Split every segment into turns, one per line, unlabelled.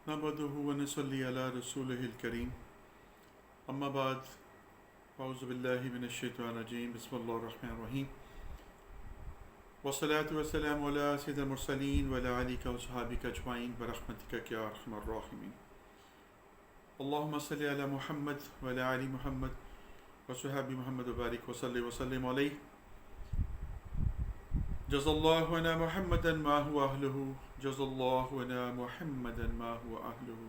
نحمده ونصلي على رسوله الكريم أما بعد أعوذ بالله من الشيطان الرجيم بسم الله الرحمن الرحيم والصلاة والسلام على سيد المرسلين وعلى آلك وصحابك أجمعين برحمتك يا أرحم الراحمين اللهم صل على محمد وعلى آل محمد وصحاب محمد وبارك وسلم عليه جزا الله عنا محمدا ما هو أهله جزا الله عنا محمدا ما هو أهله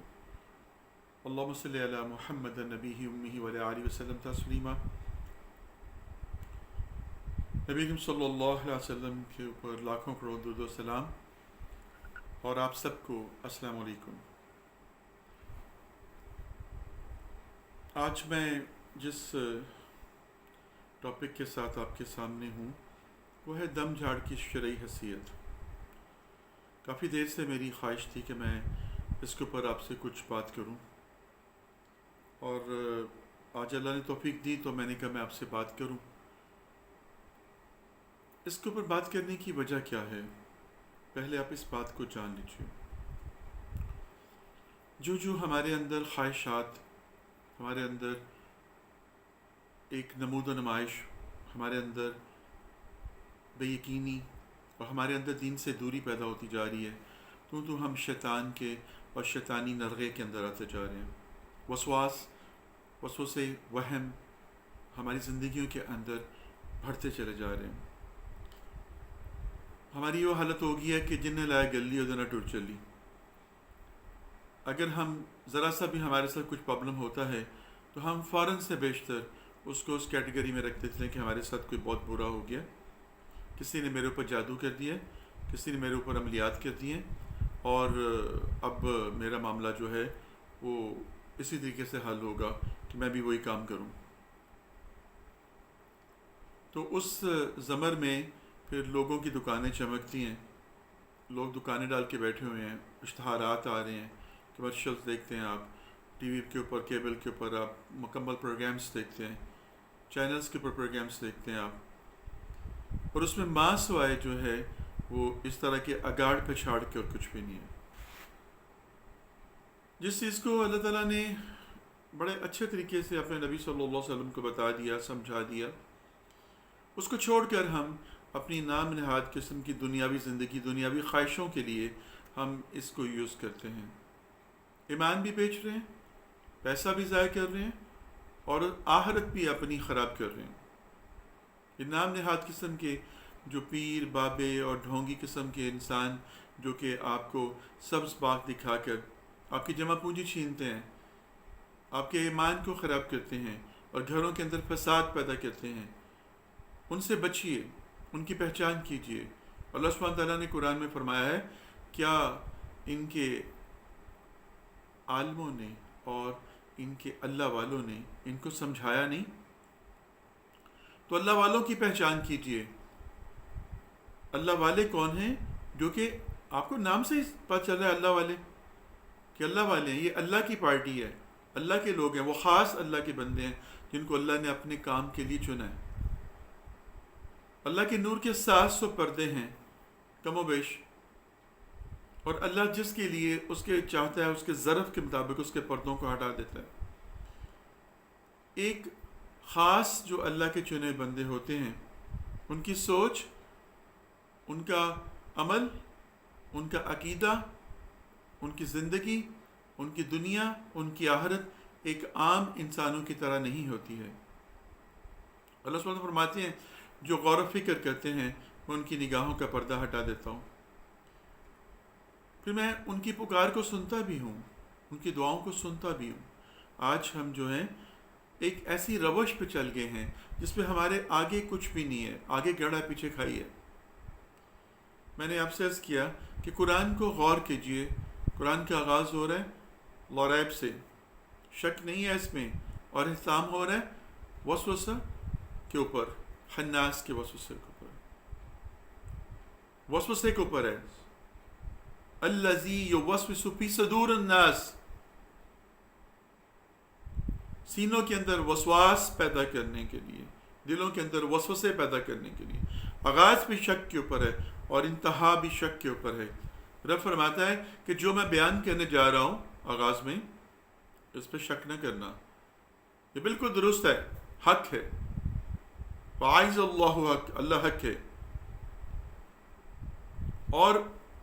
اللهم صل على محمد نبيه أمه وعلى آله وسلم تسلیما. نبی کریم صلی اللہ علیہ وسلم کے اوپر لاکھوں کروڑ درود و سلام اور آپ سب کو السلام علیکم. آج میں جس ٹاپک کے ساتھ آپ کے سامنے ہوں وہ ہے دم جھاڑ کی شرعی حیثیت. کافی دیر سے میری خواہش تھی کہ میں اس کے اوپر آپ سے کچھ بات کروں اور آج اللہ نے توفیق دی تو میں نے کہا میں آپ سے بات کروں. اس کے اوپر بات کرنے کی وجہ کیا ہے؟ پہلے آپ اس بات کو جان لیجیے. جو ہمارے اندر خواہشات، ہمارے اندر ایک نمود و نمائش، ہمارے اندر بے یقینی اور ہمارے اندر دین سے دوری پیدا ہوتی جا رہی ہے تو ہم شیطان کے اور شیطانی نرغے کے اندر آتے جا رہے ہیں. وسوسے وہم ہماری زندگیوں کے اندر بڑھتے چلے جا رہے ہیں. ہماری وہ حالت ہو گئی ہے کہ جن نے لایا گلی اور نہ ٹوٹ چلی. اگر ہم ذرا سا بھی ہمارے ساتھ کچھ پرابلم ہوتا ہے تو ہم فوراً سے بیشتر اس کو اس کیٹیگری میں رکھ دیتے ہیں کہ ہمارے ساتھ کوئی بہت برا ہو گیا، کسی نے میرے اوپر جادو کر دیا، کسی نے میرے اوپر عملیات کر دیے اور اب میرا معاملہ جو ہے وہ اسی طریقے سے حل ہوگا کہ میں بھی وہی کام کروں. تو اس زمر میں پھر لوگوں کی دکانیں چمکتی ہیں، لوگ دکانیں ڈال کے بیٹھے ہوئے ہیں، اشتہارات آ رہے ہیں، کمرشلز دیکھتے ہیں، آپ ٹی وی کے اوپر، کیبل کے اوپر آپ مکمل پروگرامز دیکھتے ہیں، چینلز کے اوپر پروگرامز دیکھتے ہیں آپ، اور اس میں ماں سوائے جو ہے وہ اس طرح کے اگاڑ پچھاڑ کے اور کچھ بھی نہیں ہے. جس چیز کو اللہ تعالیٰ نے بڑے اچھے طریقے سے اپنے نبی صلی اللہ علیہ وسلم کو بتا دیا، سمجھا دیا، اس کو چھوڑ کر ہم اپنی نام نہاد قسم کی دنیاوی زندگی، دنیاوی خواہشوں کے لیے ہم اس کو یوز کرتے ہیں. ایمان بھی بیچ رہے ہیں، پیسہ بھی ضائع کر رہے ہیں اور آخرت بھی اپنی خراب کر رہے ہیں. یہ نام نہاد قسم کے جو پیر، بابے اور ڈھونگی قسم کے انسان جو کہ آپ کو سبز باغ دکھا کر آپ کی جمع پونجی چھینتے ہیں، آپ کے ایمان کو خراب کرتے ہیں اور گھروں کے اندر فساد پیدا کرتے ہیں، ان سے بچیے، ان کی پہچان کیجیے. اللہ سبحانہ تعالیٰ نے قرآن میں فرمایا ہے کیا ان کے عالموں نے اور ان کے اللہ والوں نے ان کو سمجھایا نہیں؟ تو اللہ والوں کی پہچان کیجیے. اللہ والے کون ہیں؟ جو کہ آپ کو نام سے ہی پتہ چل رہا ہے اللہ والے، کہ اللہ والے ہیں، یہ اللہ کی پارٹی ہے، اللہ کے لوگ ہیں، وہ خاص اللہ کے بندے ہیں جن کو اللہ نے اپنے کام کے لیے چنا ہے. اللہ کے نور کے 700 پردے ہیں کم و بیش، اور اللہ جس کے لیے اس کے چاہتا ہے اس کے ظرف کے مطابق اس کے پردوں کو ہٹا دیتا ہے. ایک خاص جو اللہ کے چنے بندے ہوتے ہیں، ان کی سوچ، ان کا عمل، ان کا عقیدہ، ان کی زندگی، ان کی دنیا، ان کی آخرت ایک عام انسانوں کی طرح نہیں ہوتی ہے. اللہ سبحانہ فرماتے ہیں جو غور و فکر کرتے ہیں میں ان کی نگاہوں کا پردہ ہٹا دیتا ہوں. پھر میں ان کی پکار کو سنتا بھی ہوں، ان کی دعاؤں کو سنتا بھی ہوں. آج ہم جو ہیں ایک ایسی روش پہ چل گئے ہیں جس پہ ہمارے آگے کچھ بھی نہیں ہے، آگے گڑھا پیچھے کھائی ہے. میں نے آپ سے عرض کیا کہ قرآن کو غور کیجئے. قرآن کا آغاز ہو رہا ہے لاریب سے، شک نہیں ہے اس میں، اور اختتام ہو رہا ہے وسوسہ کے اوپر، خناس کے وسوسے کے اوپر. وسوسے کے اوپر ہے الذی یوسوس فی صدور الناس، سینوں کے اندر وسواس پیدا کرنے کے لیے، دلوں کے اندر وسوسے پیدا کرنے کے لیے. آغاز بھی شک کے اوپر ہے اور انتہا بھی شک کے اوپر ہے. رب فرماتا ہے کہ جو میں بیان کرنے جا رہا ہوں آغاز میں، اس پہ شک نہ کرنا، یہ بالکل درست ہے، حق ہے، فَعَائِزَ اللَّهُ حق، اللہ حق ہے۔ اور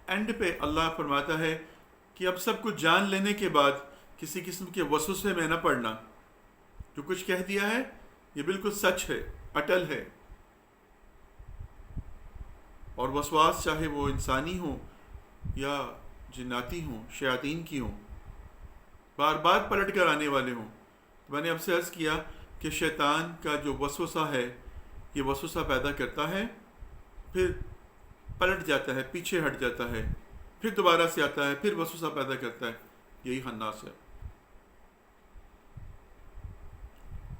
اینڈ پہ اللہ فرماتا ہے کہ اب سب کچھ جان لینے کے بعد کسی قسم کے وسوسے میں نہ پڑنا، جو کچھ کہہ دیا ہے یہ بالکل سچ ہے، اٹل ہے، اور وسواس چاہے وہ انسانی ہو یا جناتی ہوں، شیاطین کی ہوں، بار بار پلٹ کر آنے والے ہوں۔ تو میں نے اب سے عرض کیا کہ شیطان کا جو وسوسہ ہے یہ وسوسہ پیدا کرتا ہے، پھر پلٹ جاتا ہے، پیچھے ہٹ جاتا ہے، پھر دوبارہ سے آتا ہے، پھر وسوسہ پیدا کرتا ہے، یہی خناس ہے۔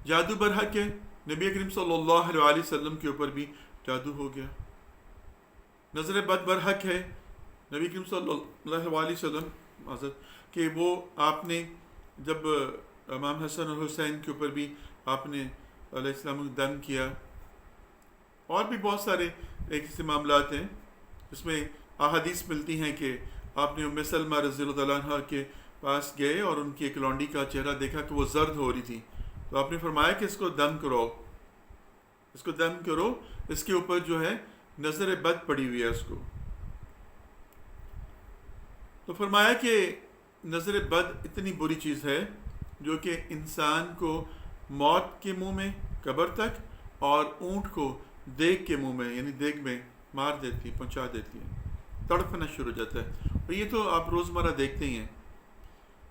جادو برحق ہے، نبی کریم صلی اللہ علیہ وسلم کے اوپر بھی جادو ہو گیا۔ نظر بد برحق ہے، نبی کریم صلی اللہ علیہ وسلم معذرت کہ وہ آپ نے جب امام حسن اور حسین کے اوپر بھی آپ نے علیہ السلام دم کیا، اور بھی بہت سارے ایسے معاملات ہیں اس میں احادیث ملتی ہیں کہ آپ نے ام سلمہ رضی اللہ تعالیٰ عنہ کے پاس گئے اور ان کی ایک لونڈی کا چہرہ دیکھا کہ وہ زرد ہو رہی تھی، تو آپ نے فرمایا کہ اس کو دم کرو، اس کو دم کرو، اس کے اوپر جو ہے نظر بد پڑی ہوئی ہے اس کو۔ تو فرمایا کہ نظر بد اتنی بری چیز ہے جو کہ انسان کو موت کے منہ میں قبر تک، اور اونٹ کو دیگ کے منہ میں یعنی دیگ میں مار دیتی، پہنچا دیتی ہے، تڑپنا شروع ہو جاتا ہے۔ اور یہ تو آپ روزمرہ دیکھتے ہی ہیں،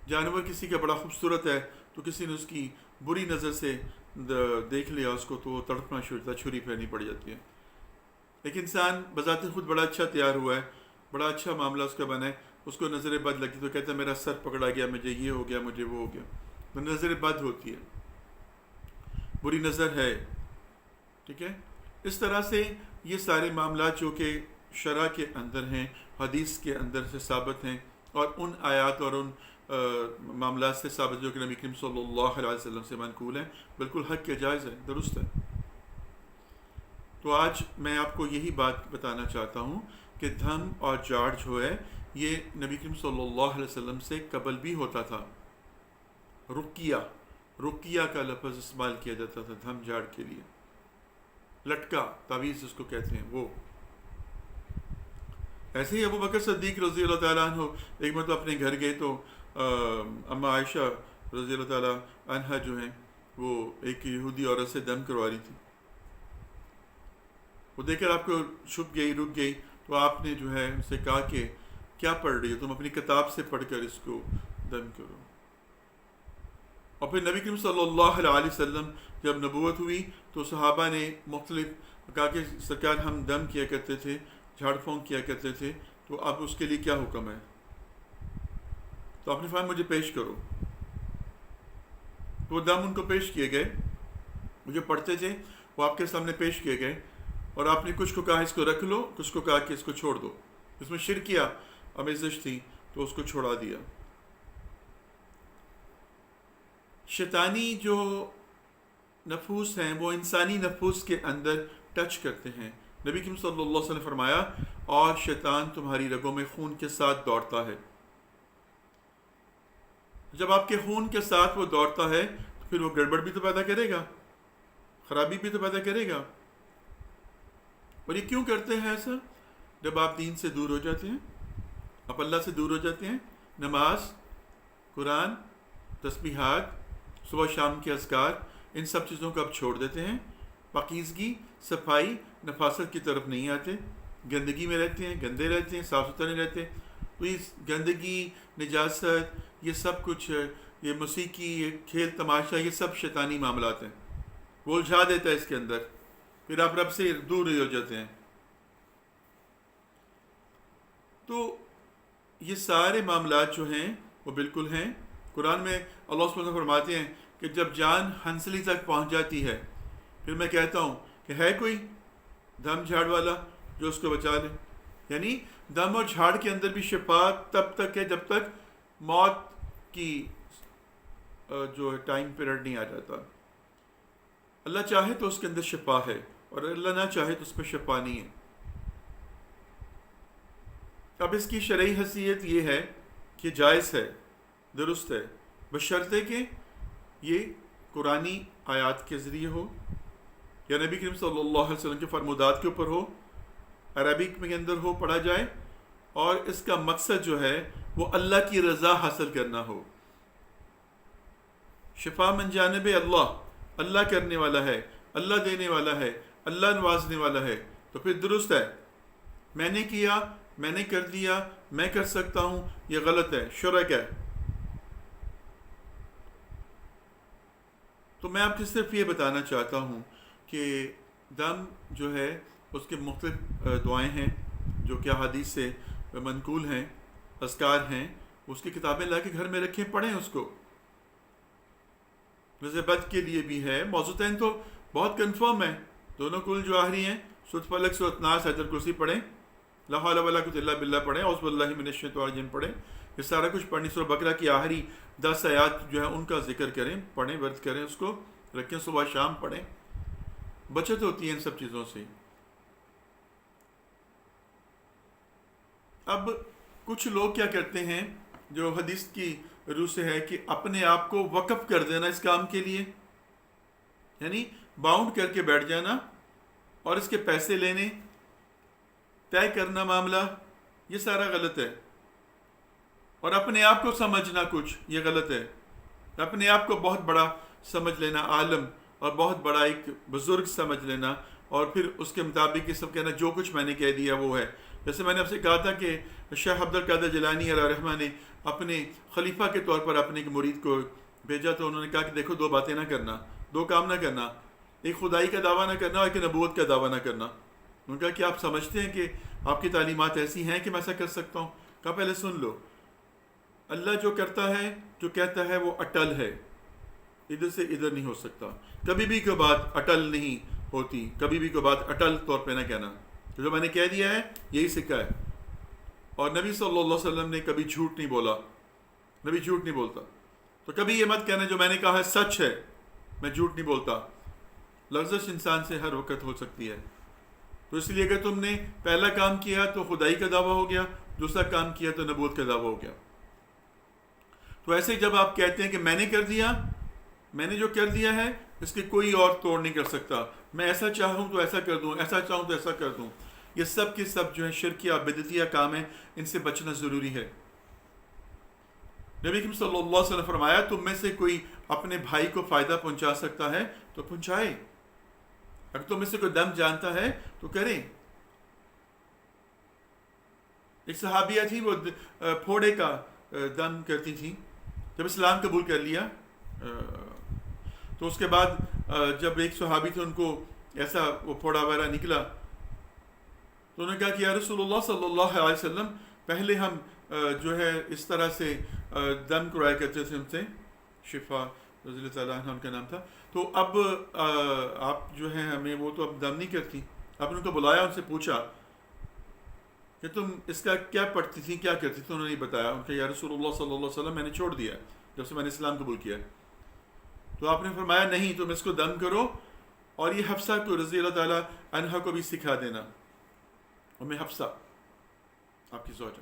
جانور کسی کا بڑا خوبصورت ہے تو کسی نے اس کی بری نظر سے دیکھ لیا اس کو تو وہ تڑپنا شروع ہوتا ہے، چھری پھیرنی پڑ جاتی ہے۔ ایک انسان بذات خود بڑا اچھا تیار ہوا ہے، بڑا اچھا معاملہ اس کا بنا ہے، اس کو نظر بد لگتی تو کہتا ہے میرا سر پکڑا گیا، مجھے یہ ہو گیا، مجھے وہ ہو گیا، تو نظر بد ہوتی ہے، بری نظر ہے، ٹھیک ہے۔ اس طرح سے یہ سارے معاملات جو کہ شرع کے اندر ہیں، حدیث کے اندر سے ثابت ہیں، اور ان آیات اور ان معاملات سے ثابت جو کہ نبی کریم صلی اللہ علیہ وسلم سے منقول ہیں، بالکل حق کے جائز ہے، درست ہے۔ تو آج میں آپ کو یہی بات بتانا چاہتا ہوں کہ دھم اور جھاڑ جو ہے یہ نبی کریم صلی اللہ علیہ وسلم سے قبل بھی ہوتا تھا۔ رقیہ کا لفظ استعمال کیا جاتا تھا دھم جھاڑ کے لیے، لٹکا تعویذ اس کو کہتے ہیں وہ۔ ایسے ہی ابو بکر صدیق رضی اللہ تعالیٰ عنہ ایک مرتبہ اپنے گھر گئے تو اما عائشہ رضی اللہ تعالیٰ عنہ جو ہیں وہ ایک یہودی عورت سے دم کروا رہی تھی، وہ دیکھ کر آپ کو چھپ گئی، رک گئی، تو آپ نے جو ہے ان سے کہا کہ کیا پڑھ رہی ہو تم، اپنی کتاب سے پڑھ کر اس کو دم کرو۔ اور پھر نبی کریم صلی اللہ علیہ وسلم جب نبوت ہوئی تو صحابہ نے مختلف کہا کہ سرکار ہم دم کیا کرتے تھے، جھاڑ پھونک کیا کرتے تھے، تو اب اس کے لیے کیا حکم ہے؟ تو آپ نے فرمایا مجھے پیش کرو، تو وہ دم ان کو پیش کیے گئے، وہ جو پڑھتے تھے وہ آپ کے سامنے پیش کیے گئے، اور آپ نے کچھ کو کہا اس کو رکھ لو، کچھ کو کہا کہ اس کو چھوڑ دو، اس میں شرکیہ آمیزش تھی تو اس کو چھوڑا دیا۔ شیطانی جو نفوس ہیں وہ انسانی نفوس کے اندر ٹچ کرتے ہیں۔ نبی کریم صلی اللہ علیہ وسلم نے فرمایا اور شیطان تمہاری رگوں میں خون کے ساتھ دوڑتا ہے۔ جب آپ کے خون کے ساتھ وہ دوڑتا ہے تو پھر وہ گڑبڑ بھی تو پیدا کرے گا، خرابی بھی تو پیدا کرے گا۔ اور یہ کیوں کرتے ہیں ایسا؟ جب آپ دین سے دور ہو جاتے ہیں، آپ اللہ سے دور ہو جاتے ہیں، نماز، قرآن، تسبیحات، صبح شام کے اذکار، ان سب چیزوں کو آپ چھوڑ دیتے ہیں، پاکیزگی، صفائی، نفاست کی طرف نہیں آتے، گندگی میں رہتے ہیں، گندے رہتے ہیں، صاف ستھرے نہیں رہتے، تو یہ گندگی، نجاست، یہ سب کچھ، یہ موسیقی، یہ کھیل تماشا، یہ سب شیطانی معاملات ہیں، وہ الجھا دیتا ہے اس کے اندر، پھر آپ رب سے دور ہو جاتے ہیں۔ تو یہ سارے معاملات جو ہیں وہ بالکل ہیں۔ قرآن میں اللہ سبحانہ وتعالیٰ فرماتے ہیں کہ جب جان ہنسلی تک پہنچ جاتی ہے پھر میں کہتا ہوں کہ ہے کوئی دم جھاڑ والا جو اس کو بچا لے۔ یعنی دم اور جھاڑ کے اندر بھی شفا تب تک ہے جب تک موت کی جو ٹائم پیریڈ نہیں آ جاتا۔ اللہ چاہے تو اس کے اندر شفا ہے، اور اللہ نہ چاہے تو اس میں شفا نہیں ہے۔ اب اس کی شرعی حیثیت یہ ہے کہ جائز ہے، درست ہے، بشرطے کہ یہ قرآنی آیات کے ذریعے ہو یا نبی کریم صلی اللہ علیہ وسلم کے فرمودات کے اوپر ہو، عربک میں اندر ہو، پڑھا جائے، اور اس کا مقصد جو ہے وہ اللہ کی رضا حاصل کرنا ہو۔ شفا من جانب اللہ، اللہ کرنے والا ہے، اللہ دینے والا ہے، اللہ نوازنے والا ہے، تو پھر درست ہے۔ میں نے کیا، میں نے کر دیا، میں کر سکتا ہوں، یہ غلط ہے، شرک ہے۔ تو میں آپ کو صرف یہ بتانا چاہتا ہوں کہ دم جو ہے اس کے مختلف دعائیں ہیں جو کہ حدیث سے منقول ہیں، اذکار ہیں، اس کی کتابیں لا کے گھر میں رکھیں، پڑھیں اس کو۔ ویسے بد کے لیے بھی ہے، موضوعین تو بہت کنفرم ہے، دونوں کل جو آخری ہیں، سورۃ فلق، سورۃ ناس، آیت الکرسی پڑھیں، لا حول ولا قوۃ الا باللہ پڑھیں، اعوذ باللہ من الشیطان الرجیم پڑھیں، یہ سارا کچھ پڑھنی۔ سورۃ بقرہ کی آخری 10 آیات جو ہیں ان کا ذکر کریں، پڑھیں، ورد کریں، اس کو رکھیں، صبح شام پڑھیں، بچت ہوتی ہے ان سب چیزوں سے۔ اب کچھ لوگ کیا کرتے ہیں جو حدیث کی روح سے ہے کہ اپنے آپ کو وقف کر دینا اس کام کے لیے، یعنی باؤنڈ کر کے بیٹھ جانا اور اس کے پیسے لینے، طے کرنا معاملہ، یہ سارا غلط ہے۔ اور اپنے آپ کو سمجھنا کچھ، یہ غلط ہے۔ اپنے آپ کو بہت بڑا سمجھ لینا، عالم اور بہت بڑا ایک بزرگ سمجھ لینا، اور پھر اس کے مطابق یہ سب کہنا جو کچھ میں نے کہہ دیا وہ ہے۔ جیسے میں نے آپ سے کہا تھا کہ شیخ عبد القادر جیلانی علیہ رحمہ نے اپنے خلیفہ کے طور پر اپنے ایک مرید کو بھیجا، تو انہوں نے کہا کہ دیکھو، دو باتیں نہ کرنا، دو کام نہ کرنا، ایک خدائی کا دعویٰ نہ کرنا اور ایک نبوت کا دعویٰ نہ کرنا۔ انہوں نے کہا کہ آپ سمجھتے ہیں کہ آپ کی تعلیمات ایسی ہیں کہ میں ایسا کر سکتا ہوں؟ کہا پہلے سن لو، اللہ جو کرتا ہے، جو کہتا ہے، وہ اٹل ہے، ادھر سے ادھر نہیں ہو سکتا۔ کبھی بھی کوئی بات اٹل نہیں ہوتی، کبھی بھی کوئی بات اٹل طور پہ نہ کہنا، جو میں نے کہہ دیا ہے یہی سکہ ہے۔ اور نبی صلی اللہ علیہ وسلم نے کبھی جھوٹ نہیں بولا، نبی جھوٹ نہیں بولتا، تو کبھی یہ مت کہنا جو میں نے کہا ہے سچ ہے، میں جھوٹ نہیں بولتا۔ لغزش انسان سے ہر وقت ہو سکتی ہے، تو اس لیے اگر تم نے پہلا کام کیا تو خدائی کا دعویٰ ہو گیا، دوسرا کام کیا تو نبوت کا دعویٰ ہو گیا۔ تو ایسے جب آپ کہتے ہیں کہ میں نے کر دیا، میں نے جو کر دیا ہے اس کے کوئی اور توڑ نہیں کر سکتا، میں ایسا چاہوں تو ایسا کر دوں، ایسا چاہوں تو ایسا کر دوں، یہ سب کے سب جو ہے شرکیہ بدعتیہ کام ہیں، ان سے بچنا ضروری ہے۔ نبی کریم صلی اللہ علیہ وسلم فرمایا تم میں سے کوئی اپنے بھائی کو فائدہ پہنچا سکتا ہے تو پہنچائے، اگر تم میں سے کوئی دم جانتا ہے تو کریں۔ ایک صحابیہ تھی، وہ پھوڑے کا دم کرتی تھی، جب اسلام قبول کر لیا تو اس کے بعد جب ایک صحابی تھے ان کو ایسا وہ پھوڑا وغیرہ نکلا تو انہوں نے کہا کہ یا رسول اللہ صلی اللہ علیہ وسلم، پہلے ہم جو ہے اس طرح سے دم کرایا کرتے تھے ان سے، شفا رضی اللہ تعالیٰ عنہ ان کا نام تھا، تو اب آپ جو ہے ہمیں وہ تو اب دم نہیں کرتی۔ آپ نے ان کو بلایا، ان سے پوچھا کہ تم اس کا کیا پڑھتی تھی، کیا کرتی تھی؟ انہوں نے بتایا، ان کا یا رسول اللہ صلی اللہ علیہ وسلم میں نے چھوڑ دیا جب سے میں نے اسلام قبول کیا۔ تو آپ نے فرمایا نہیں، تم اس کو دم کرو اور یہ حفصہ کو رضی اللہ تعالیٰ عنہ کو بھی سکھا دینا، میں حفصہ آپ کی زوجہ۔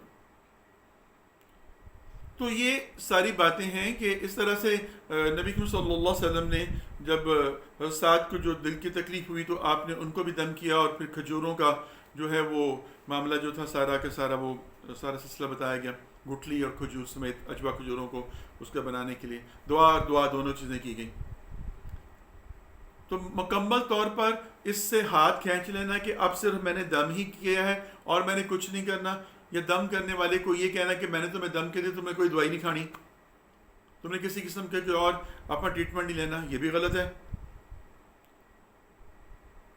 تو یہ ساری باتیں ہیں کہ اس طرح سے نبی کریم صلی اللہ علیہ وسلم نے جب سعد کو جو دل کی تکلیف ہوئی تو آپ نے ان کو بھی دم کیا، اور پھر کھجوروں کا جو ہے وہ معاملہ جو تھا سارا کا سارا وہ سارا سلسلہ بتایا گیا، گٹھلی اور کھجور سمیت اجوا کھجوروں کو اس کا بنانے کے لیے دعا دونوں چیزیں کی گئیں۔ تو مکمل طور پر اس سے ہاتھ کھینچ لینا کہ اب صرف میں نے دم ہی کیا ہے اور میں نے کچھ نہیں کرنا، یا دم کرنے والے کو یہ کہنا کہ میں نے تمہیں دم کے دیا، تمہیں کوئی دوائی نہیں کھانی، تم نے کسی قسم کے کوئی اور اپنا ٹریٹمنٹ نہیں لینا، یہ بھی غلط ہے۔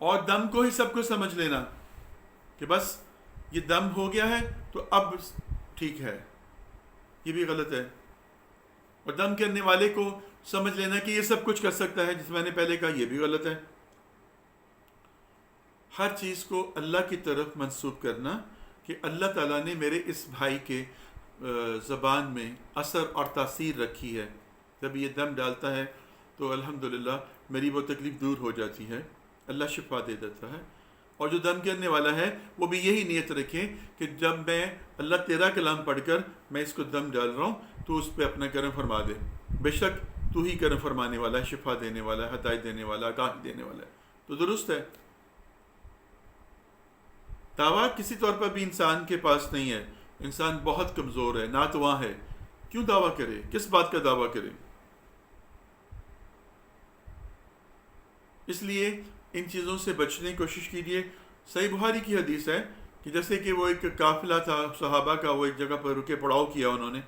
اور دم کو ہی سب کو سمجھ لینا کہ بس یہ دم ہو گیا ہے تو اب ٹھیک ہے، یہ بھی غلط ہے۔ اور دم کرنے والے کو سمجھ لینا کہ یہ سب کچھ کر سکتا ہے، جس میں نے پہلے کہا، یہ بھی غلط ہے۔ ہر چیز کو اللہ کی طرف منسوب کرنا کہ اللہ تعالیٰ نے میرے اس بھائی کے زبان میں اثر اور تاثیر رکھی ہے، جب یہ دم ڈالتا ہے تو الحمدللہ میری وہ تکلیف دور ہو جاتی ہے، اللہ شفا دے دیتا ہے۔ اور جو دم کرنے والا ہے وہ بھی یہی نیت رکھے کہ جب میں اللہ تیرا کلام پڑھ کر میں اس کو دم ڈال رہا ہوں تو اس پہ اپنا کرم فرما دے، بے شک تو ہی کرم فرمانے والا ہے، شفا دینے والا ہے، ہدایت دینے والا ہے، آگاہی دینے والا ہے. تو درست ہے. دعویٰ کسی طور پر بھی انسان کے پاس نہیں ہے. انسان بہت کمزور ہے، ناتواں ہے. کیوں دعویٰ کرے؟ کس بات کا دعویٰ کرے؟ اس لیے ان چیزوں سے بچنے کی کوشش کیجیے. صحیح بخاری کی حدیث ہے کہ جیسے کہ وہ ایک قافلہ تھا صحابہ کا، وہ ایک جگہ پر رکے، پڑاؤ کیا انہوں نے،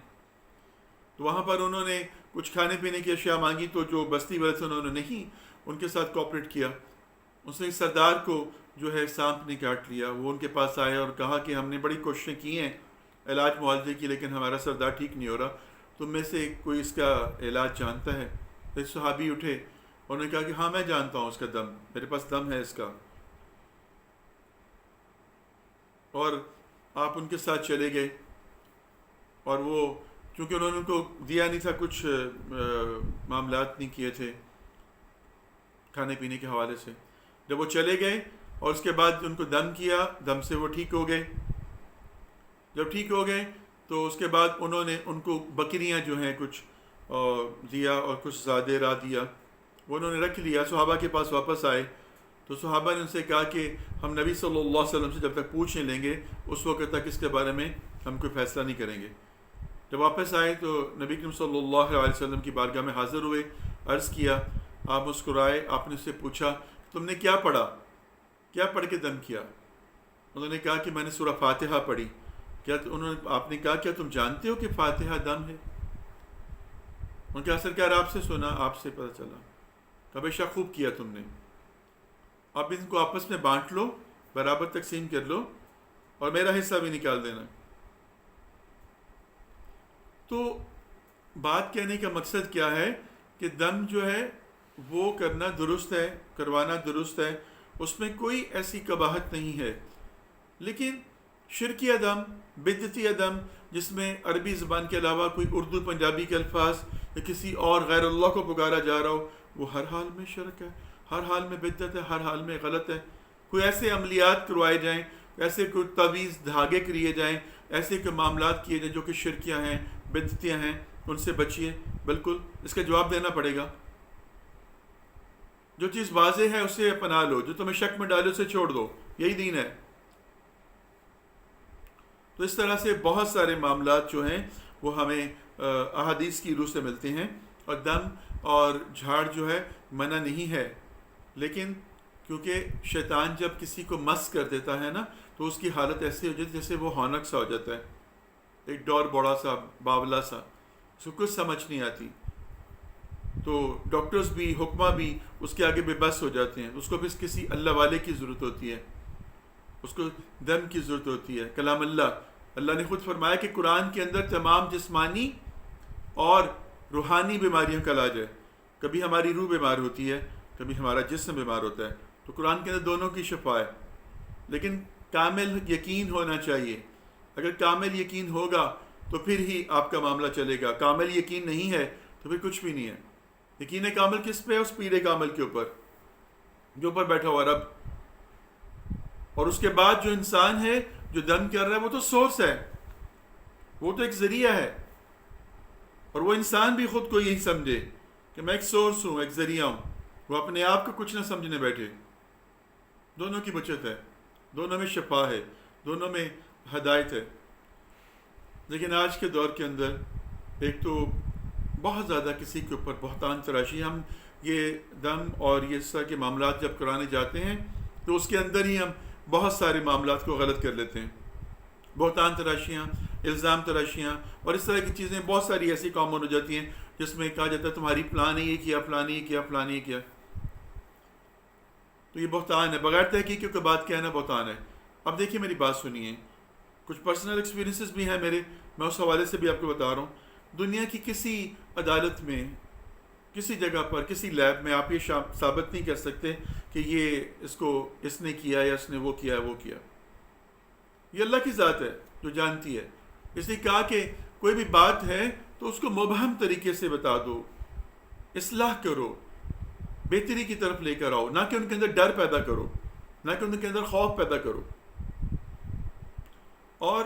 تو وہاں پر انہوں نے کچھ کھانے پینے کی اشیاء مانگی، تو جو بستی والے تھے انہوں نے نہیں ان کے ساتھ کوآپریٹ کیا. اس نے سردار کو جو ہے سانپ نے کاٹ لیا. وہ ان کے پاس آئے اور کہا کہ ہم نے بڑی کوششیں کی ہیں علاج معالجے کی، لیکن ہمارا سردار ٹھیک نہیں ہو رہا، تم میں سے کوئی اس کا علاج جانتا ہے؟ تو ایک صحابی اٹھے، انہوں نے کہا کہ ہاں میں جانتا ہوں اس کا دم، میرے پاس دم ہے اس کا. اور آپ ان کے ساتھ چلے گئے، اور وہ چونکہ انہوں نے ان کو دیا نہیں تھا، کچھ معاملات نہیں کیے تھے کھانے پینے کے حوالے سے، جب وہ چلے گئے اور اس کے بعد ان کو دم کیا، دم سے وہ ٹھیک ہو گئے. جب ٹھیک ہو گئے تو اس کے بعد انہوں نے ان کو بکریاں جو ہیں کچھ دیا اور کچھ زیادہ راہ دیا، وہ انہوں نے رکھ لیا. صحابہ کے پاس واپس آئے تو صحابہ نے ان سے کہا کہ ہم نبی صلی اللہ علیہ وسلم سے جب تک پوچھ نہیں لیں گے اس وقت تک اس کے بارے میں ہم کوئی فیصلہ نہیں کریں گے. جب واپس آئے تو نبی کریم صلی اللہ علیہ وسلم کی بارگاہ میں حاضر ہوئے، عرض کیا، آپ مسکرائے، آپ نے اس سے پوچھا تم نے کیا پڑھا، کیا پڑھ کے دم کیا؟ انہوں نے کہا کہ میں نے سورہ فاتحہ پڑھی. آپ نے کہا کیا تم جانتے ہو کہ فاتحہ دم ہے؟ ان کے اثر کیا آپ سے سنا، آپ سے پتہ چلا. کہ بے شک خوب کیا تم نے، اب ان کو آپس میں بانٹ لو، برابر تقسیم کر لو اور میرا حصہ بھی نکال دینا. تو بات کہنے کا مقصد کیا ہے کہ دم جو ہے وہ کرنا درست ہے، کروانا درست ہے، اس میں کوئی ایسی قباحت نہیں ہے. لیکن شرکی دم، بدعتی دم، جس میں عربی زبان کے علاوہ کوئی اردو پنجابی کے الفاظ یا کسی اور غیر اللہ کو پکارا جا رہا ہو، وہ ہر حال میں شرک ہے، ہر حال میں بدعت ہے، ہر حال میں غلط ہے. کوئی ایسے عملیات کروائے جائیں، ایسے کوئی تعویذ دھاگے کریے جائیں، ایسے کوئی معاملات کیے جائیں جو کہ شرکیاں ہیں، بدعتیاں ہیں، ان سے بچیے. بالکل اس کا جواب دینا پڑے گا. جو چیز واضح ہے اسے اپنا لو، جو تمہیں شک میں ڈالو اسے چھوڑ دو، یہی دین ہے. تو اس طرح سے بہت سارے معاملات جو ہیں وہ ہمیں احادیث کی روح سے ملتے ہیں. اور دم اور جھاڑ جو ہے منع نہیں ہے، لیکن کیونکہ شیطان جب کسی کو مس کر دیتا ہے نا تو اس کی حالت ایسی ہو جاتی ہے جیسے وہ ہونک سا ہو جاتا ہے، ایک ڈور بوڑا سا، باولا سا، اس کو کچھ سمجھ نہیں آتی. تو ڈاکٹرز بھی، حکمہ بھی اس کے آگے بے بس ہو جاتے ہیں. اس کو بھی کسی اللہ والے کی ضرورت ہوتی ہے، اس کو دم کی ضرورت ہوتی ہے. کلام اللہ نے خود فرمایا کہ قرآن کے اندر تمام جسمانی اور روحانی بیماریوں کا علاج ہے. کبھی ہماری روح بیمار ہوتی ہے، کبھی ہمارا جسم بیمار ہوتا ہے، تو قرآن کے اندر دونوں کی شفا ہے. لیکن کامل یقین ہونا چاہیے. اگر کامل یقین ہوگا تو پھر ہی آپ کا معاملہ چلے گا. کامل یقین نہیں ہے تو پھر کچھ بھی نہیں ہے. یقین کامل کس پہ ہے؟ اس پیر کامل کے اوپر جو اوپر بیٹھا ہوا رب. اور اس کے بعد جو انسان ہے جو دم کر رہا ہے وہ تو سورس ہے، وہ تو ایک ذریعہ ہے. اور وہ انسان بھی خود کو یہی سمجھے کہ میں ایک سورس ہوں، ایک ذریعہ ہوں. وہ اپنے آپ کو کچھ نہ سمجھنے بیٹھے. دونوں کی بچت ہے، دونوں میں شفا ہے، دونوں میں ہدایت ہے. لیکن آج کے دور کے اندر ایک تو بہت زیادہ کسی کے اوپر بہتان تراشی. ہم یہ دم اور یہ اس طرح کے معاملات جب کرانے جاتے ہیں تو اس کے اندر ہی ہم بہت سارے معاملات کو غلط کر لیتے ہیں. بہتان تراشیاں، الزام تراشیاں اور اس طرح کی چیزیں بہت ساری ایسی کامن ہو جاتی ہیں جس میں کہا جاتا ہے تمہاری فلاں نے یہ کیا، فلاں نے یہ کیا، فلاں نے یہ کیا. تو یہ بہتان ہے، بغیر تحقیق کے بات کہنا بہتان ہے. اب دیکھیے میری بات سنیے، کچھ پرسنل ایکسپیرینسز بھی ہیں میرے، میں اس حوالے سے بھی آپ کو بتا رہا ہوں. دنیا کی کسی عدالت میں، کسی جگہ پر، کسی لیب میں آپ یہ ثابت نہیں کر سکتے کہ یہ اس نے کیا یا اس نے وہ کیا وہ کیا. یہ اللہ کی ذات ہے جو جانتی ہے. اس نے کہا کہ کوئی بھی بات ہے تو اس کو مبہم طریقے سے بتا دو، اصلاح کرو، بہتری کی طرف لے کر آؤ، نہ کہ ان کے اندر ڈر پیدا کرو، نہ کہ ان کے اندر خوف پیدا کرو. اور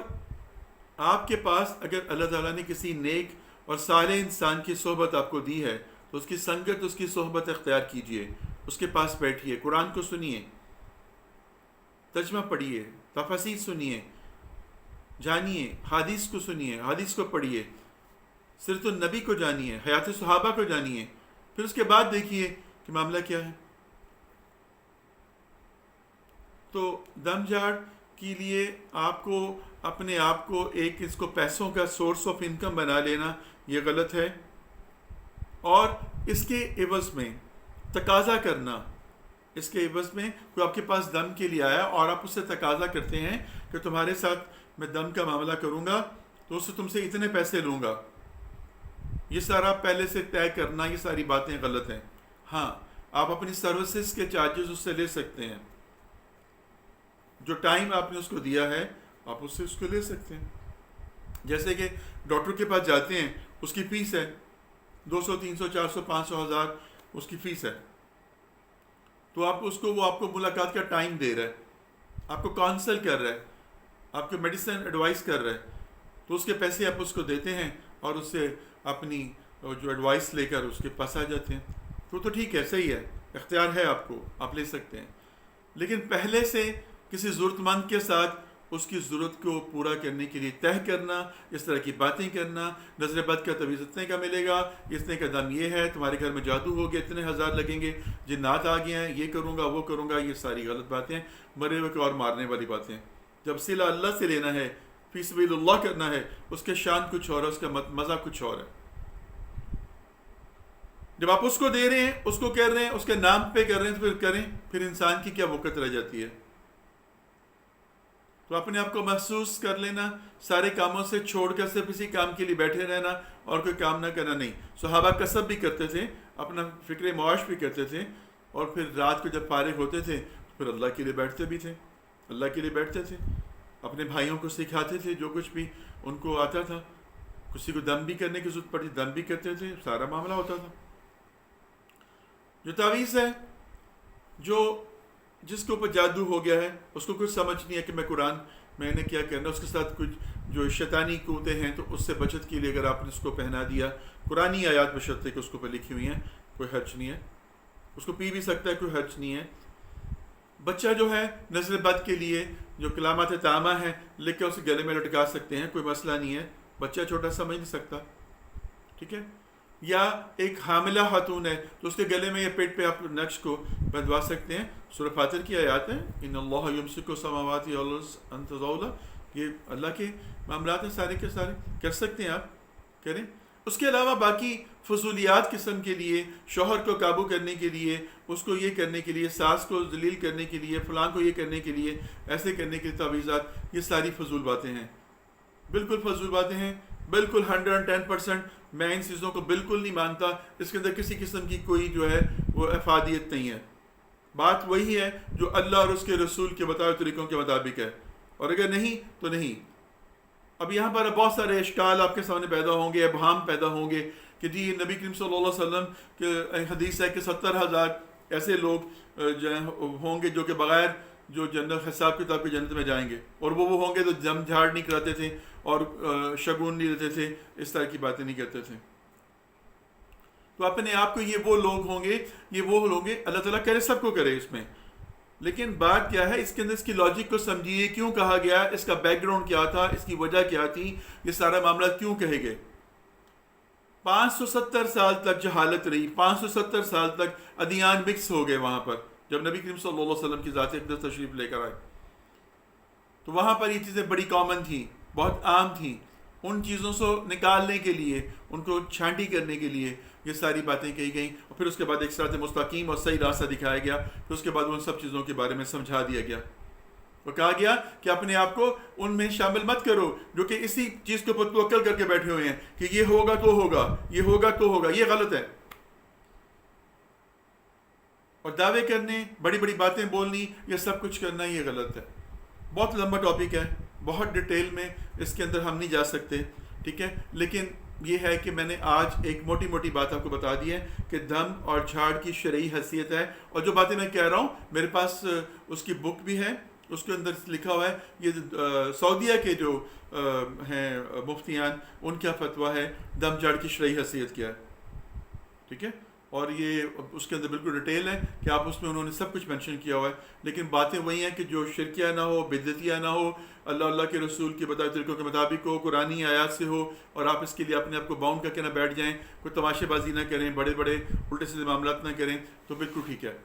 آپ کے پاس اگر اللہ تعالیٰ نے کسی نیک اور صالح انسان کی صحبت آپ کو دی ہے تو اس کی سنگت، اس کی صحبت اختیار کیجئے، اس کے پاس بیٹھیے، قرآن کو سنیے، ترجمہ پڑھیے، تفاسیر سنیے، جانیے، حدیث کو سنیے، حدیث کو پڑھیے، سیرت النبی کو جانیے، حیات صحابہ کو جانیے، پھر اس کے بعد دیکھیے کہ معاملہ کیا ہے. تو دم جھاڑ کے لیے آپ کو اپنے آپ کو ایک اس کو پیسوں کا سورس آف انکم بنا لینا یہ غلط ہے. اور اس کے عوض میں تقاضا کرنا، اس کے عوض میں کوئی آپ کے پاس دم کے لیے آیا اور آپ اس سے تقاضا کرتے ہیں کہ تمہارے ساتھ میں دم کا معاملہ کروں گا تو اس سے تم سے اتنے پیسے لوں گا، یہ سارا پہلے سے طے کرنا، یہ ساری باتیں غلط ہیں. ہاں آپ اپنی سروسز کے چارجز اس سے لے سکتے ہیں، جو ٹائم آپ نے اس کو دیا ہے آپ اس سے اس کو لے سکتے ہیں. جیسے کہ ڈاکٹر کے پاس جاتے ہیں، اس کی فیس ہے 200 300 400 500 1000 اس کی فیس ہے، تو آپ اس کو وہ آپ کو ملاقات کا ٹائم دے رہا ہے، آپ کو کانسل کر رہا ہے، آپ کو میڈیسن ایڈوائز کر رہا ہے، تو اس کے پیسے آپ اس کو دیتے ہیں اور اس سے اپنی جو ایڈوائس لے کر اس کے پاس آ جاتے ہیں. تو ٹھیک ہے، صحیح ہے، اختیار ہے آپ کو، آپ لے سکتے ہیں. لیکن پہلے سے کسی ضرورت مند کے ساتھ اس کی ضرورت کو پورا کرنے کے لیے طے کرنا، اس طرح کی باتیں کرنا، نظر بد کا طویز اتنے کا ملے گا، اتنے کا دم یہ ہے، تمہارے گھر میں جادو ہو گیا، اتنے ہزار لگیں گے، جنات آ گئے ہیں، یہ کروں گا وہ کروں گا، یہ ساری غلط باتیں، مرے ہوئے کو اور مارنے والی باتیں. جب صلہ اللہ سے لینا ہے، فی سبیل اللہ کرنا ہے، اس کے شان کچھ اور ہے، اس کا مزہ کچھ اور ہے. جب آپ اس کو دے رہے ہیں، اس کو کہہ رہے ہیں، اس کے نام پہ کر رہے ہیں، تو پھر کریں، پھر انسان کی کیا وقت رہ جاتی ہے. تو اپنے آپ کو محسوس کر لینا، سارے کاموں سے چھوڑ کر صرف اسی کام کے لیے بیٹھے رہنا اور کوئی کام نہ کرنا نہیں. صحابہ کسب بھی کرتے تھے، اپنا فکر معاش بھی کرتے تھے، اور پھر رات کو جب فارغ ہوتے تھے تو پھر اللہ کے لیے بیٹھتے بھی تھے، اللہ کے لیے بیٹھتے تھے، اپنے بھائیوں کو سکھاتے تھے جو کچھ بھی ان کو آتا تھا. کسی کو دم بھی کرنے کی ضرورت پڑتی دم بھی کرتے تھے، سارا معاملہ ہوتا تھا. جو تعویذ ہے، جس کے اوپر جادو ہو گیا ہے، اس کو کچھ سمجھ نہیں ہے کہ قرآن میں نے کیا کرنا، اس کے ساتھ کچھ جو شیطانی قوتیں ہیں، تو اس سے بچت کے لیے اگر آپ نے اس کو پہنا دیا، قرآنی آیات بشرطے کہ اس کے اوپر لکھی ہوئی ہیں، کوئی حرج نہیں ہے، اس کو پی بھی سکتا ہے، کوئی حرج نہیں ہے. بچہ جو ہے نظر بد کے لیے جو کلامات تامہ ہیں لکھ کے اسے گلے میں لٹکا سکتے ہیں، کوئی مسئلہ نہیں ہے، بچہ چھوٹا سمجھ نہیں سکتا، ٹھیک ہے. یا ایک حاملہ خاتون ہے تو اس کے گلے میں یا پیٹ پہ آپ نقش کو بندھوا سکتے ہیں. سورہ فاطر کی آیات ہیں، ان اللہ یمسک السماوات والارض ان تزولا، یہ اللہ کے معاملات ہیں، سارے کے سارے کر سکتے ہیں، آپ کریں. اس کے علاوہ باقی فضولیات قسم کے لیے، شوہر کو قابو کرنے کے لیے، اس کو یہ کرنے کے لیے، ساس کو ذلیل کرنے کے لیے، فلاں کو یہ کرنے کے لیے، ایسے کرنے کے لیے تعویذات، یہ ساری فضول باتیں ہیں، بالکل فضول باتیں ہیں، بالکل 110%. میں ان چیزوں کو بالکل نہیں مانتا، اس کے اندر کسی قسم کی کوئی جو ہے وہ افادیت نہیں ہے. بات وہی ہے جو اللہ اور اس کے رسول کے بتائے طریقوں کے مطابق ہے، اور اگر نہیں تو نہیں. اب یہاں پر بہت سارے اشکال آپ کے سامنے پیدا ہوں گے، ابہام پیدا ہوں گے کہ جی نبی کریم صلی اللہ علیہ وسلم کے حدیث ہے کہ 70,000 ایسے لوگ ہوں گے جو کہ بغیر جو جنت حساب کتاب کی جنت میں جائیں گے، اور وہ ہوں گے تو دم جھاڑ نہیں کراتے تھے اور شگون نہیں دیتے تھے، اس طرح کی باتیں نہیں کرتے تھے. تو اپنے آپ کو یہ وہ لوگ ہوں گے، یہ وہ لوگ ہیں، اللہ تعالیٰ کرے سب کو کرے اس میں. لیکن بات کیا ہے، اس کے اندر اس کی لاجک کو سمجھیے، کیوں کہا گیا، اس کا بیک گراؤنڈ کیا تھا، اس کی وجہ کیا تھی، یہ سارا معاملہ کیوں کہے گئے. 570 سال تک جہالت رہی، 570 سال تک ادیان مکس ہو گئے وہاں پر. جب نبی کریم صلی اللہ علیہ وسلم کی ذات اقدس تشریف لے کر آئے تو وہاں پر یہ چیزیں بڑی کامن تھیں، بہت عام تھیں. ان چیزوں سے نکالنے کے لیے، ان کو چھانٹی کرنے کے لیے یہ ساری باتیں کہی گئیں، اور پھر اس کے بعد ایک صراط مستقیم اور صحیح راستہ دکھایا گیا. پھر اس کے بعد ان سب چیزوں کے بارے میں سمجھا دیا گیا، اور کہا گیا کہ اپنے آپ کو ان میں شامل مت کرو جو کہ اسی چیز کے اوپر توکل کر کے بیٹھے ہوئے ہیں کہ یہ ہوگا تو ہوگا، یہ ہوگا تو ہوگا. یہ غلط ہے. اور دعوے کرنے، بڑی بڑی باتیں بولنی، یہ سب کچھ کرنا، یہ غلط ہے. بہت لمبا ٹاپک ہے، بہت ڈیٹیل میں اس کے اندر ہم نہیں جا سکتے، ٹھیک ہے. لیکن یہ ہے کہ میں نے آج ایک موٹی موٹی بات آپ کو بتا دی ہے کہ دم اور جھاڑ کی شرعی حیثیت ہے، اور جو باتیں میں کہہ رہا ہوں میرے پاس اس کی بک بھی ہے، اس کے اندر لکھا ہوا ہے یہ سعودیہ کے جو ہیں مفتیان، ان کا فتویٰ ہے دم جھاڑ کی شرعی حیثیت کیا ہے، ٹھیک ہے، اور یہ اس کے اندر بالکل ڈیٹیل ہے کہ آپ اس میں انہوں نے سب کچھ مینشن کیا ہوا ہے، لیکن باتیں وہی ہیں کہ جو شرکیہ نہ ہو، بدعتیہ نہ ہو، اللہ کے رسول کے بتائے طریقوں کے مطابق ہو، قرآنی آیات سے ہو، اور آپ اس کے لیے اپنے آپ کو باؤنڈ کر کے نہ بیٹھ جائیں، کوئی تماشے بازی نہ کریں، بڑے بڑے الٹے سیدھے معاملات نہ کریں، تو بالکل ٹھیک ہے۔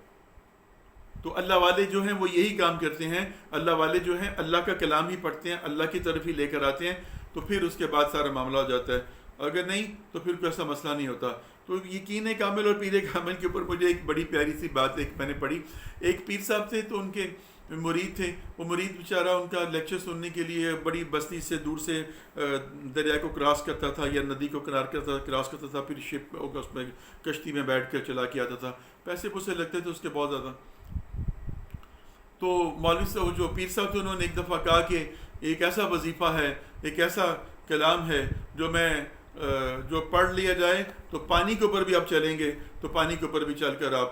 تو اللہ والے جو ہیں وہ یہی کام کرتے ہیں، اللہ والے جو ہیں اللہ کا کلام ہی پڑھتے ہیں، اللہ کی طرف ہی لے کر آتے ہیں، تو پھر اس کے بعد سارا معاملہ ہو جاتا ہے، اگر نہیں تو پھر کوئی ایسا مسئلہ نہیں ہوتا۔ تو یقین کامل اور پیر کامل کے اوپر مجھے ایک بڑی پیاری سی بات ایک میں نے پڑھی، ایک پیر صاحب تھے تو ان کے مرید تھے، وہ مرید بیچارہ ان کا لیکچر سننے کے لیے بڑی بستی سے دور سے دریا کو کراس کرتا تھا یا ندی کو کراس کرتا تھا، پھر شپ اس میں کشتی میں بیٹھ کر چلا کے آتا تھا، پیسے پوسے لگتے تھے اس کے بہت زیادہ۔ تو مولوی صاحب جو پیر صاحب تھے انہوں نے ایک دفعہ کہا کہ ایک ایسا وظیفہ ہے، ایک ایسا کلام ہے جو پڑھ لیا جائے تو پانی کے اوپر بھی آپ چلیں گے تو پانی کے اوپر بھی چل کر آپ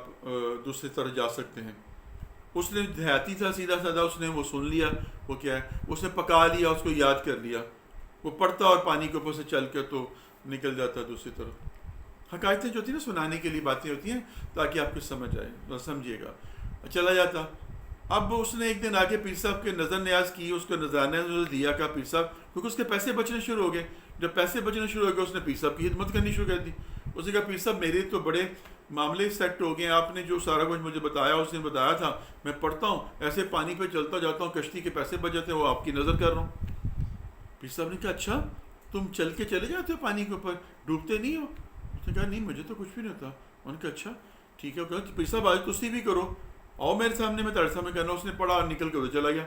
دوسری طرف جا سکتے ہیں۔ اس نے دیہاتی تھا سیدھا سادہ، اس نے وہ سن لیا، وہ کیا ہے اس نے پکا لیا، اس کو یاد کر لیا، وہ پڑھتا اور پانی کے اوپر سے چل کر تو نکل جاتا دوسری طرف۔ حکایتیں جو ہوتی ہیں نا سنانے کے لیے باتیں ہوتی ہیں تاکہ آپ کو سمجھ آئے، سمجھیے گا، چلا جاتا۔ اب اس نے ایک دن آگے پیر صاحب کے نظر نیاز کی، اس کو نذرانہ دیا کا پیر صاحب، کیونکہ اس کے پیسے بچنے شروع ہو گئے، جب پیسے بچنے شروع ہو گئے اس نے پیر صاحب کی خدمت کرنی شروع کر دی۔ اس نے کہا پیر صاحب میرے تو بڑے معاملے سیٹ ہو گئے ہیں، آپ نے جو سارا کچھ مجھے بتایا اس نے بتایا تھا، میں پڑھتا ہوں ایسے پانی پہ چلتا جاتا ہوں، کشتی کے پیسے بچ جاتے ہیں، وہ آپ کی نظر کر رہا ہوں۔ پیر صاحب نے کہا اچھا تم چل کے چلے جاتے ہو پانی کے اوپر، ڈوبتے نہیں ہو؟ اس نے کہا نہیں مجھے تو کچھ بھی نہیں ہوتا۔ انہوں نے کہا اچھا ٹھیک ہے، پیر صاحب آج کشتی بھی کرو، آؤ میرے سامنے، میں تیرے سامنے کرنا۔ اس نے پڑھا اور نکل کے ادھر چلا گیا،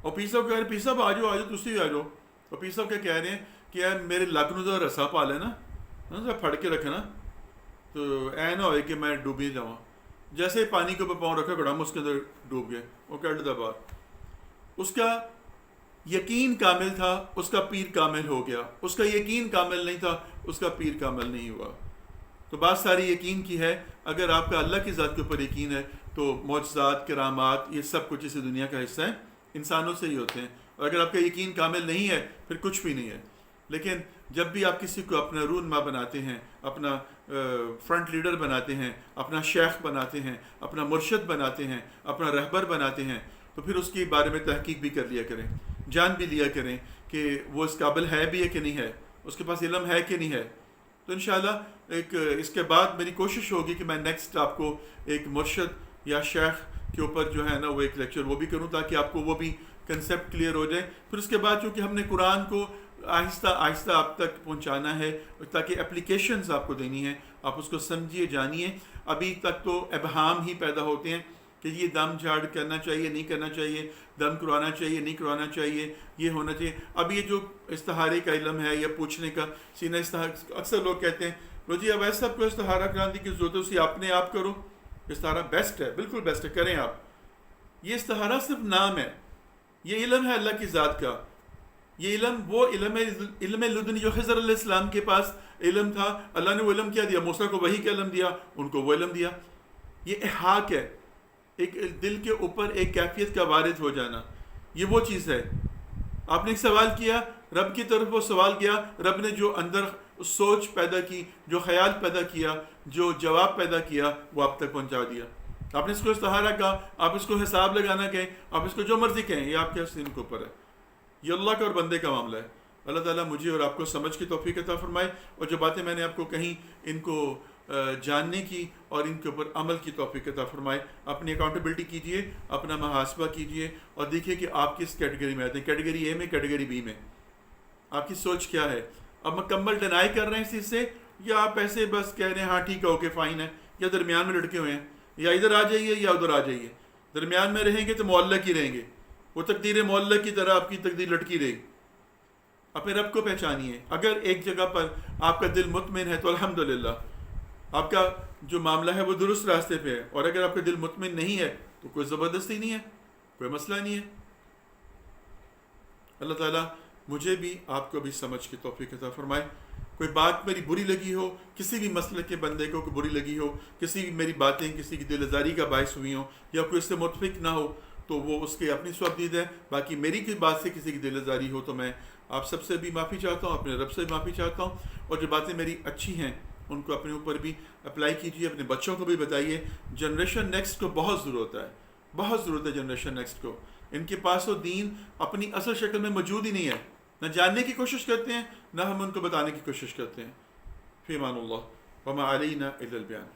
اور پیر صاحب کہہ رہے پیر صاحب آ جاؤ تسی بھی آ جاؤ۔ اور پیر صاحب کیا کہہ رہے ہیں کہ یار میرے لگ نو ذرا رسا پا لینا، پھڑ کے رکھنا، تو اے نہ ہوئے کہ میں ڈوبی جاؤں۔ جیسے پانی کے اوپر پاؤں رکھا گڑم اس کے اندر ڈوب گئے، وہ کٹ دا باہر۔ اس کا یقین کامل تھا، اس کا پیر کامل ہو گیا، اس کا یقین کامل نہیں تھا، اس کا پیر کامل نہیں ہوا۔ تو بات ساری یقین کی ہے، اگر آپ کا اللہ کی ذات کے اوپر یقین ہے تو معجزات، کرامات، یہ سب کچھ اسی دنیا کا حصہ ہے، انسانوں سے ہی ہوتے ہیں، اور اگر آپ کا یقین کامل نہیں ہے پھر کچھ بھی نہیں ہے۔ لیکن جب بھی آپ کسی کو اپنا رہنما بناتے ہیں، اپنا فرنٹ لیڈر بناتے ہیں، اپنا شیخ بناتے ہیں، اپنا مرشد بناتے ہیں، اپنا رہبر بناتے ہیں، تو پھر اس کے بارے میں تحقیق بھی کر لیا کریں، جان بھی لیا کریں کہ وہ اس قابل ہے بھی ہے کہ نہیں ہے، اس کے پاس علم ہے کہ نہیں ہے۔ تو انشاءاللہ اس کے بعد میری کوشش ہوگی کہ میں نیکسٹ آپ کو ایک مرشد یا شیخ کے اوپر جو ہے نا وہ ایک لیکچر وہ بھی کروں، تاکہ آپ کو وہ بھی کنسیپٹ کلیئر ہو جائے۔ پھر اس کے بعد چونکہ ہم نے قرآن کو آہستہ آہستہ آپ تک پہنچانا ہے، تاکہ اپلیکیشنز آپ کو دینی ہیں، آپ اس کو سمجھیے جانیے۔ ابھی تک تو ابہام ہی پیدا ہوتے ہیں کہ یہ دم جھاڑ کرنا چاہیے نہیں کرنا چاہیے، دم کروانا چاہیے نہیں کروانا چاہیے، یہ ہونا چاہیے۔ اب یہ جو استخارے کا علم ہے یا پوچھنے کا سینہ استخارہ، اکثر لوگ کہتے ہیں لو جی اب ایسا کو استخارہ کرانے کی ضرورت ہے، اسی اپنے آپ کرو، استخارہ بیسٹ ہے، بالکل بیسٹ ہے، کریں آپ۔ یہ استخارہ صرف نام ہے، یہ علم ہے اللہ کی ذات کا، یہ علم وہ علم ہے، علم لدنی جو خضر علیہ السلام کے پاس علم تھا، اللہ نے وہ علم کیا دیا، موسیٰ کو وحی کا علم دیا، ان کو وہ علم دیا۔ یہ احاق ہے، ایک دل کے اوپر ایک کیفیت کا وارد ہو جانا، یہ وہ چیز ہے۔ آپ نے ایک سوال کیا، رب کی طرف وہ سوال کیا، رب نے جو اندر سوچ پیدا کی، جو خیال پیدا کیا، جو جواب پیدا کیا، وہ آپ تک پہنچا دیا۔ آپ نے اس کو استخارہ کہا، آپ اس کو حساب لگانا کہیں، آپ اس کو جو مرضی کہیں، یہ آپ کے حسین کے اوپر ہے، یہ اللہ کا اور بندے کا معاملہ ہے۔ اللہ تعالیٰ مجھے اور آپ کو سمجھ کی توفیق عطا فرمائے، اور جو باتیں میں نے آپ کو کہیں ان کو جاننے کی اور ان کے اوپر عمل کی توفیق عطا فرمائے۔ اپنی اکاؤنٹیبلٹی کیجئے، اپنا محاسبہ کیجئے، اور دیکھیے کہ آپ کس کیٹیگری میں آتے ہیں، کیٹیگری اے میں، کیٹیگری بی میں، آپ کی سوچ کیا ہے۔ اب مکمل ڈینائی کر رہے ہیں اس چیز سے، یا آپ ایسے بس کہہ رہے ہیں ہاں ٹھیک ہے اوکے فائن ہے، یا درمیان میں لٹکے ہوئے ہیں، یا ادھر آ جائیے یا ادھر آ جائیے۔ درمیان میں رہیں گے تو معلق ہی رہیں گے، وہ تقدیر معلق کی طرح آپ کی تقدیر لٹکی رہے گی۔ اپنے رب کو پہچانیے، اگر ایک جگہ پر آپ کا دل مطمئن ہے تو الحمدللہ آپ کا جو معاملہ ہے وہ درست راستے پہ ہے، اور اگر آپ کا دل مطمئن نہیں ہے تو کوئی زبردستی نہیں ہے، کوئی مسئلہ نہیں ہے۔ اللہ تعالیٰ مجھے بھی آپ کو بھی سمجھ کی توفیق عطا فرمائے. کوئی بات میری بری لگی ہو، کسی بھی مسئلے کے بندے کو کوئی بری لگی ہو، کسی بھی میری باتیں کسی کی دل آزاری کا باعث ہوئی ہوں یا کوئی اس سے متفق نہ ہو تو وہ اس کے اپنی سوابدید ہے. باقی میری کی بات سے کسی کی دل آزاری ہو تو میں آپ سب سے بھی معافی چاہتا ہوں، اپنے رب سے بھی معافی چاہتا ہوں. اور جو باتیں میری اچھی ہیں ان کو اپنے اوپر بھی اپلائی کیجیے، اپنے بچوں کو بھی بتائیے. جنریشن نیکسٹ کو بہت ضرورت ہے، بہت ضرورت ہے جنریشن نیکسٹ کو. ان کے پاس وہ دین اپنی اصل شکل میں موجود ہی نہیں ہے، نہ جاننے کی کوشش کرتے ہیں نہ ہم ان کو بتانے کی کوشش کرتے ہیں. فی امان اللہ وما علینا الا البیان.